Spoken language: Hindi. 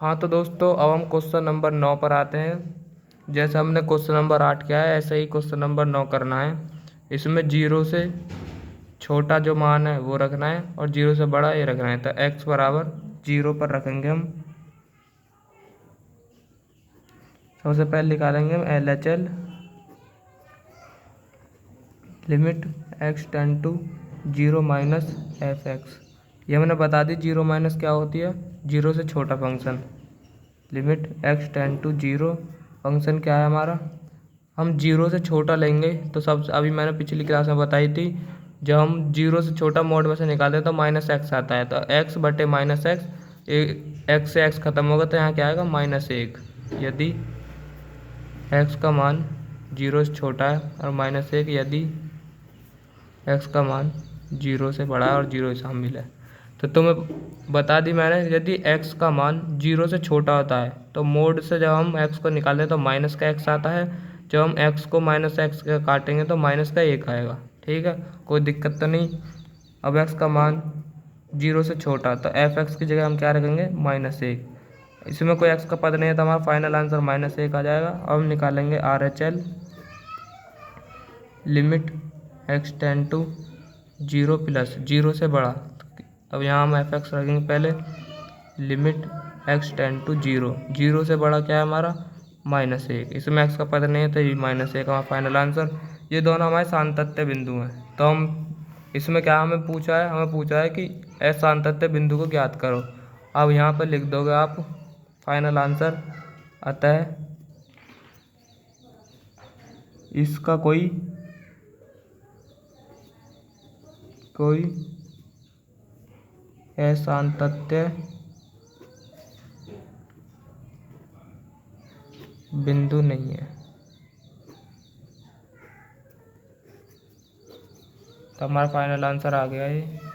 हाँ तो दोस्तों, अब हम क्वेश्चन नंबर 9 पर आते हैं। जैसे हमने क्वेश्चन नंबर 8 किया है, ऐसे ही क्वेश्चन नंबर 9 करना है। इसमें 0 से छोटा जो मान है वो रखना है और 0 से बड़ा ये रखना है। तो x बराबर 0 पर रखेंगे हम। सबसे पहले निकालेंगे हम LHL, limit x tend to 0 minus fx। ये हमने बता दी 0 माइनस क्या होती है, 0 से छोटा function. Limit x tend to 0, function क्या है हमारा, हम 0 से छोटा लेंगे तो सब अभी मैंने पिछली क्लास में बताई थी, जब हम 0 से छोटा मोड में से निकालते हैं तो माइनस एक्स आता है। तो x बटे माइनस एक्स, एक्स से x खत्म होगा तो यहाँ क्या आएगा -1। यदि x का मान 0 से छोटा है और -1, यदि x का मान 0 से बड़ा है और 0 से शामिल है। तो तुम्हें बता दी मैंने, यदि x का मान 0 से छोटा होता है तो मोड से जब हम x को निकालते हैं तो माइनस का x आता है। जब हम x को माइनस एक्स का काटेंगे तो माइनस का 1 आएगा। ठीक है, कोई दिक्कत तो नहीं। अब x का मान 0 से छोटा, तो f(x) की जगह हम क्या रखेंगे, -1। इसमें कोई x का पद नहीं है तो हमारा फाइनल आंसर -1 आ जाएगा। अब हम निकालेंगे RHL, limit x tend to 0 plus 0 से बड़ा। अब यहाँ हम fx रखेंगे पहले, लिमिट x टेंड टू 0, 0 से बड़ा क्या है हमारा, -1। इसमें x का पद नहीं है तो ये -1 हमारा फाइनल आंसर। ये दोनों हमारे सातत्य बिंदु हैं। तो हम इसमें क्या हमें पूछा है, हमें पूछा है कि सातत्य बिंदु को ज्ञात करो। अब यहाँ पर लिख दोगे आप फाइनल आंसर। अतः इसका कोई असांतत्य बिंदु नहीं है। तो हमारा फाइनल आंसर आ गया है।